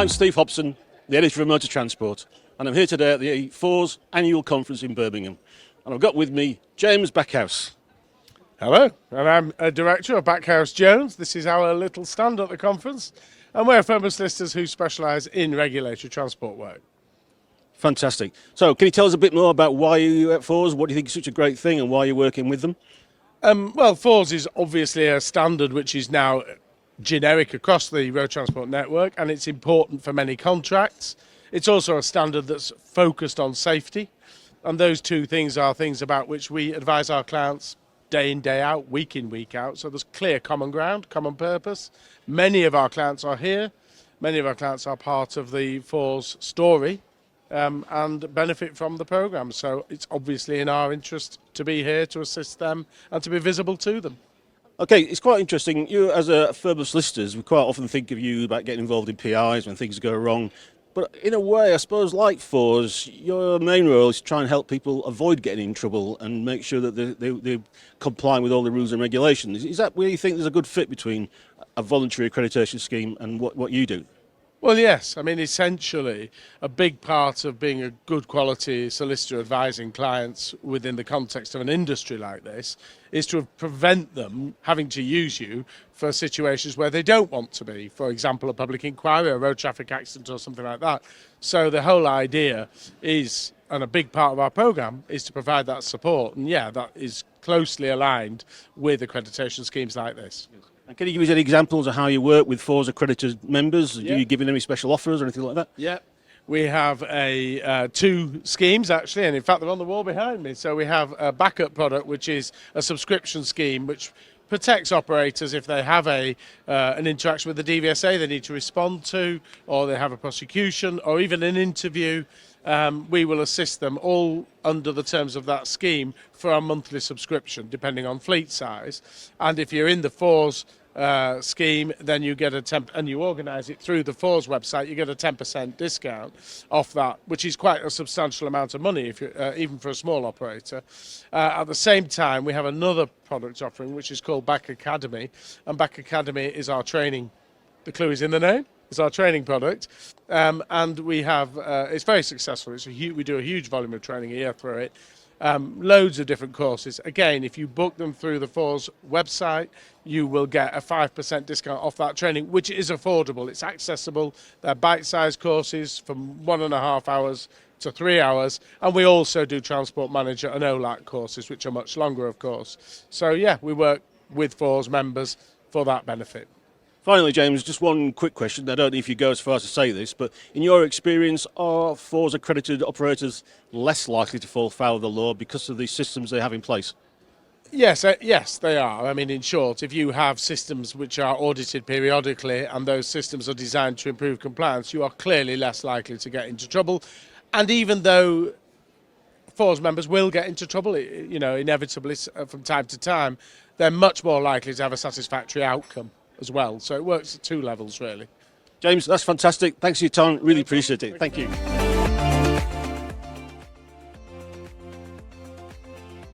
I'm Steve Hobson, the editor of Motor Transport, and I'm here today at the FORS annual conference in Birmingham. And I've got with me James Backhouse. Hello, and I'm a director of Backhouse Jones. This is our little stand at the conference, and we're firm of solicitors who specialise in regulatory transport work. Fantastic. So, can you tell us a bit more about why you're at FORS? What do you think is such a great thing, and why you're working with them? Well, FORS is obviously a standard which is now generic across the road transport network, and it's important for many contracts. It's also a standard that's focused on safety, and those two things are things about which we advise our clients day in, day out, week in, week out. So there's clear common ground, common purpose. Many of our clients are here. Many of our clients are part of the FORS story and benefit from the programme. So it's obviously in our interest to be here to assist them and to be visible to them. Okay, it's quite interesting. You, as a firm of solicitors, we quite often think of you about getting involved in PIs when things go wrong. But in a way, I suppose, like FORS, your main role is to try and help people avoid getting in trouble and make sure that they're complying with all the rules and regulations. Is that where you think there's a good fit between a voluntary accreditation scheme and what you do? Well, yes. I mean, essentially, a big part of being a good quality solicitor advising clients within the context of an industry like this is to prevent them having to use you for situations where they don't want to be. For example, a public inquiry, a road traffic accident or something like that. So the whole idea is, and a big part of our programme, is to provide that support. And yeah, that is closely aligned with accreditation schemes like this. And can you give us any examples of how you work with FORS accredited members? Yeah. Do you give them any special offers or anything like that? Yeah. We have two schemes, actually, and in fact, they're on the wall behind me. So we have a backup product, which is a subscription scheme, which protects operators if they have an interaction with the DVSA they need to respond to, or they have a prosecution, or even an interview. We will assist them all under the terms of that scheme for a monthly subscription, depending on fleet size. And if you're in the FORS scheme, then you get and you organise it through the FORS website, you get a 10% discount off that, which is quite a substantial amount of money, if you're, even for a small operator. At the same time, we have another product offering, which is called Back Academy, and Back Academy is our training. The clue is in the name. It's our training product, and we have. It's very successful. We do a huge volume of training a year through it. Loads of different courses. Again, if you book them through the FORS website, you will get a 5% discount off that training, which is affordable. It's accessible. They're bite-sized courses from 1.5 hours to 3 hours, and we also do Transport Manager and OLAC courses, which are much longer, of course. So yeah, we work with FORS members for that benefit. Finally, James, just one quick question. I don't know if you go as far as to say this, but in your experience, are FORS accredited operators less likely to fall foul of the law because of the systems they have in place? Yes, they are. I mean, in short, if you have systems which are audited periodically and those systems are designed to improve compliance, you are clearly less likely to get into trouble. And even though FORS members will get into trouble, inevitably from time to time, they're much more likely to have a satisfactory outcome as well. So it works at two levels, really. James, that's fantastic. Thanks for your time. Really appreciate it. Thank you.